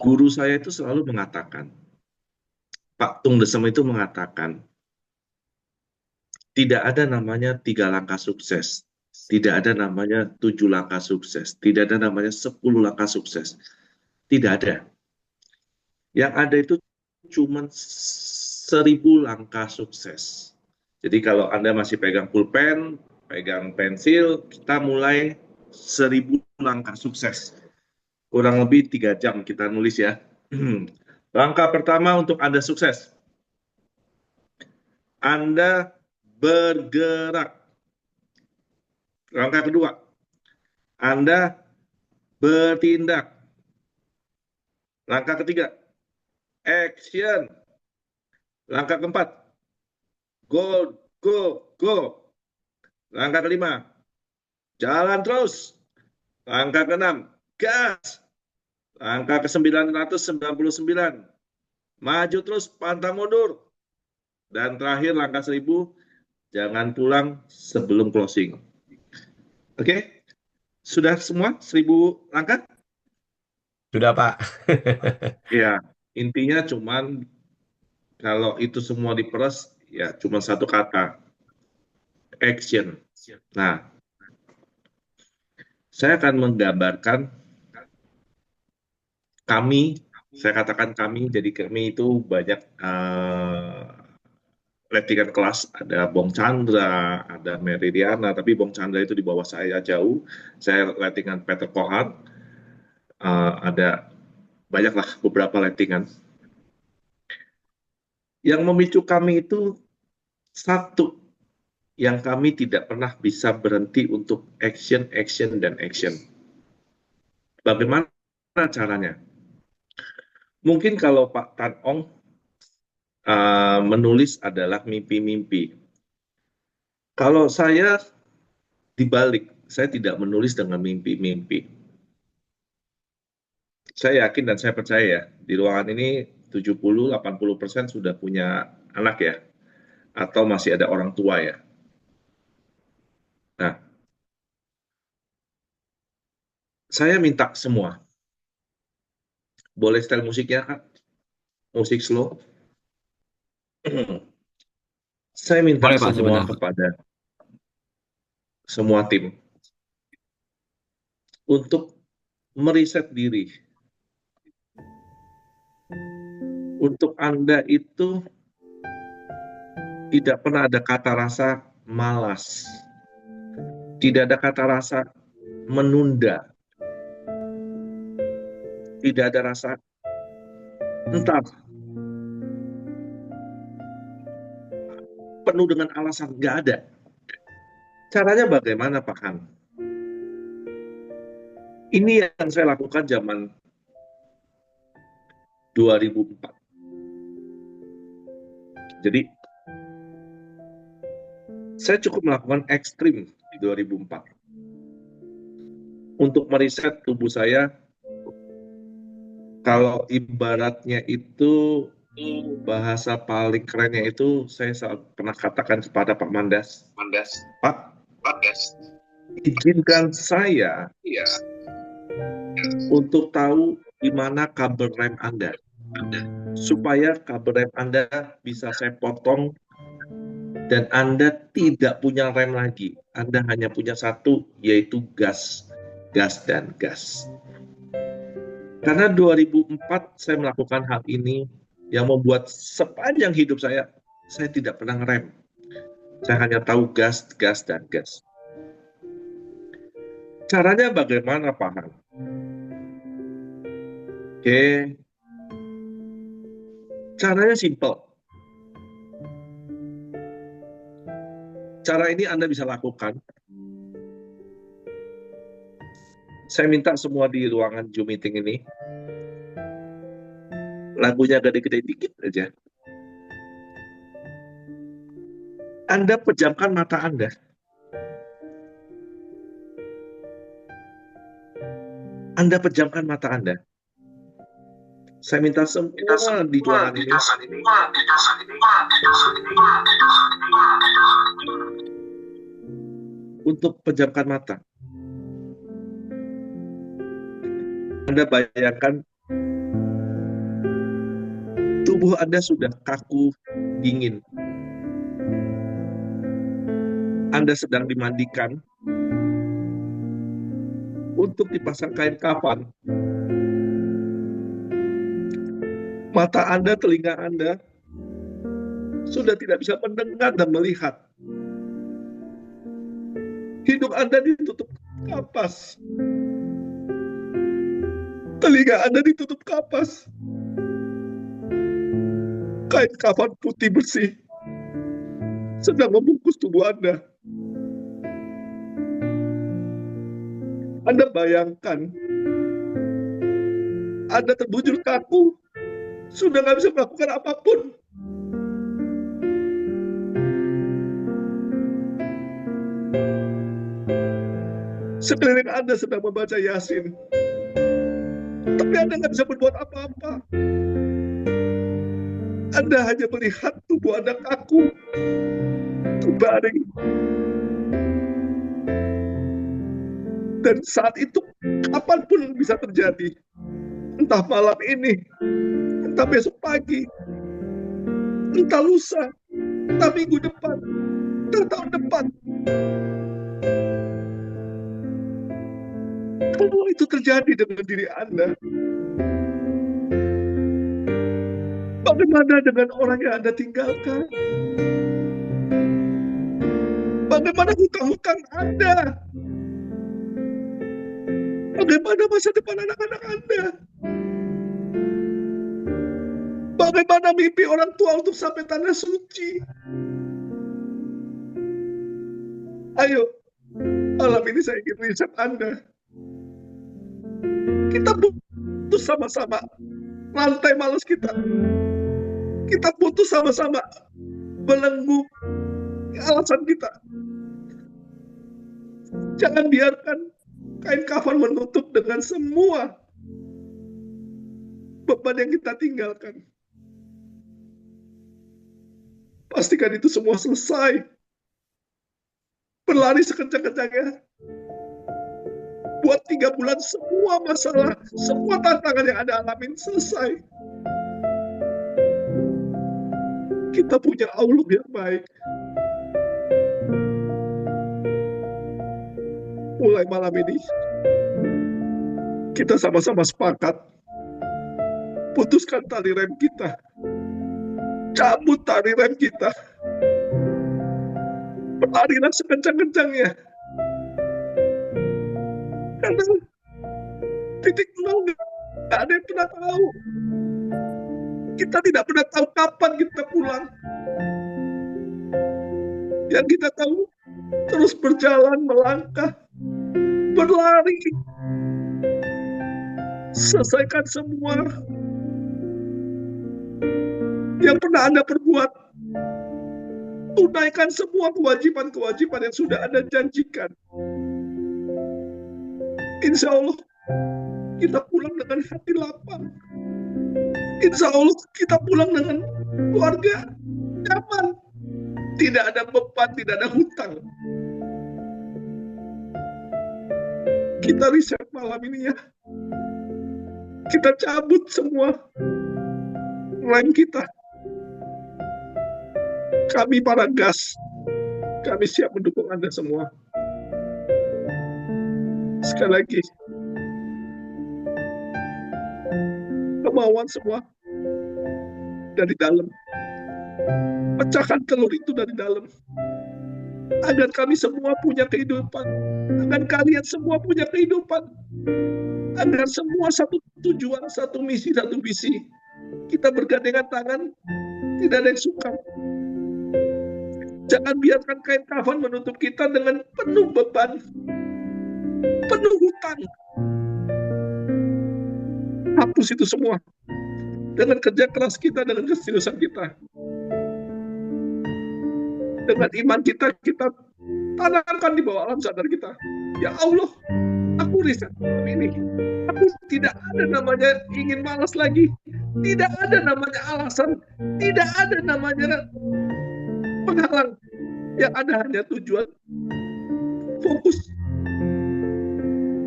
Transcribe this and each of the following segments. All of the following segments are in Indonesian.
Guru saya itu selalu mengatakan, Pak Tung Desem itu mengatakan, tidak ada namanya 3 langkah sukses. Tidak ada namanya 7 langkah sukses. Tidak ada namanya 10 langkah sukses. Tidak ada. Yang ada itu cuma 1.000 langkah sukses. Jadi kalau Anda masih pegang pulpen, pegang pensil, kita mulai 1.000 langkah sukses. Kurang lebih 3 jam kita nulis ya. Langkah pertama untuk Anda sukses. Anda bergerak. Langkah kedua, Anda bertindak. Langkah ketiga, action. Langkah keempat, go, go, go. Langkah kelima, jalan terus. Langkah keenam, gas. Langkah ke-999, maju terus, pantang mundur. Dan terakhir langkah 1.000, jangan pulang sebelum closing. Oke? Sudah semua 1.000 langkah? Sudah, Pak. Ya, intinya cuman kalau itu semua diperas, ya cuma satu kata, action. Nah, saya akan menggambarkan kami, saya katakan kami, jadi kami itu banyak lettingan kelas, ada Bong Chandra, ada Meridiana, tapi Bong Chandra itu di bawah saya jauh, saya lettingan Peter Kohan, ada banyaklah beberapa lettingan. Yang memicu kami itu satu, yang kami tidak pernah bisa berhenti untuk action, action, dan action. Bagaimana caranya? Mungkin kalau Pak Tan Ong menulis adalah mimpi-mimpi. Kalau saya dibalik, saya tidak menulis dengan mimpi-mimpi. Saya yakin dan saya percaya ya, di ruangan ini 70-80% sudah punya anak ya, atau masih ada orang tua ya. Nah, saya minta semua, boleh style musiknya Kak? Musik slow. Saya minta Boleh, Pak, semua sebentar, Pak. kepada semua tim untuk meriset diri. Untuk Anda itu tidak pernah ada kata rasa malas. Tidak ada kata rasa menunda. Tidak ada rasa entar penuh dengan alasan. Nggak ada. Caranya bagaimana Pak Han? Ini yang saya lakukan zaman 2004. Jadi saya cukup melakukan ekstrim di 2004. Untuk meriset tubuh saya, kalau ibaratnya itu bahasa paling kerennya itu saya pernah katakan kepada Pak Mandas, Mandas. Pak, Mandas. izinkan saya Iya. untuk tahu di mana kabel rem Anda, supaya kabel rem Anda bisa saya potong dan Anda tidak punya rem lagi. Anda hanya punya satu, yaitu gas. Gas dan gas. Karena 2004 saya melakukan hal ini yang membuat sepanjang hidup saya tidak pernah ngerem. Saya hanya tahu gas, gas, dan gas. Caranya bagaimana, Pak Han? Oke, caranya simple. Cara ini Anda bisa lakukan. Saya minta semua di ruangan Zoom meeting ini, lagunya gede-gede dikit aja. Anda pejamkan mata Anda. Anda pejamkan mata Anda. Saya minta Kita semua di semua ruangan di ini ruangan ini. untuk pejamkan mata. Anda bayangkan tubuh Anda sudah kaku, dingin. Anda sedang dimandikan untuk dipasang kain kafan. Mata Anda, telinga Anda sudah tidak bisa mendengar dan melihat. Hidung Anda ditutup kapas. Telinga Anda ditutup kapas. Kain kafan putih bersih sedang membungkus tubuh Anda. Anda bayangkan, Anda terbujur kaku, sudah nggak bisa melakukan apapun. Sekeliling Anda sedang membaca Yasin, tapi Anda nggak bisa berbuat apa-apa. Anda hanya melihat tubuh Anda kaku, terbaring. Dan saat itu, kapanpun bisa terjadi. Entah malam ini, entah besok pagi, entah lusa, entah minggu depan, entah tahun depan. Kalau itu terjadi dengan diri Anda, bagaimana dengan orang yang Anda tinggalkan? Bagaimana hutang-hutang Anda? Bagaimana masa depan anak-anak Anda? Bagaimana mimpi orang tua untuk sampai tanah suci? Ayo, malam ini saya ingin riset Anda. Kita putus sama-sama rantai malas kita. Kita putus sama-sama belenggu alasan kita. Jangan biarkan kain kafan menutup dengan semua beban yang kita tinggalkan. Pastikan itu semua selesai. Berlari sekencang-kencangnya. Buat 3 bulan semua masalah, semua tantangan yang Anda alamin selesai. Kita punya Allah yang baik. Mulai malam ini, kita sama-sama sepakat. Putuskan tali rem kita. Cabut tali rem kita. Berlarilah sekencang-kencangnya. Karena titik nol nggak ada yang pernah tahu. Kita tidak pernah tahu kapan kita pulang. Yang kita tahu, terus berjalan, melangkah, berlari. Selesaikan semua yang pernah Anda perbuat. Tunaikan semua kewajiban-kewajiban yang sudah Anda janjikan. Insya Allah, kita pulang dengan hati lapang. Insya Allah, kita pulang dengan keluarga nyaman. Tidak ada beban, tidak ada hutang. Kita riset malam ini ya. Kita cabut semua rem kita. Kami para gas, kami siap mendukung Anda semua. Sekali lagi, kemauan semua dari dalam. Pecahkan telur itu dari dalam. Agar kami semua punya kehidupan. Agar kalian semua punya kehidupan. Agar semua satu tujuan, satu misi, satu visi. Kita bergandengan tangan, tidak ada yang sukar. Jangan biarkan kain kafan menutup kita dengan penuh beban, penuh hutang. Hapus itu semua. Dengan kerja keras kita, dengan keseriusan kita. Dengan iman kita, kita tanamkan di bawah alam sadar kita. Ya Allah, aku riset malam ini. Aku tidak ada namanya ingin malas lagi. Tidak ada namanya alasan. Tidak ada namanya penghalang. Yang ada hanya tujuan. Fokus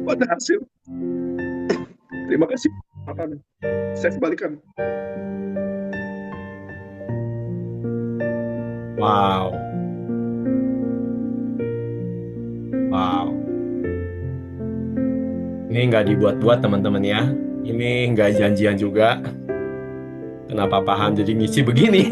pada hasil. Terima kasih. Saya kembalikan. Wow, wow. Ini nggak dibuat-buat teman-teman ya. Ini nggak janjian juga. Kenapa paham jadi ngisi begini?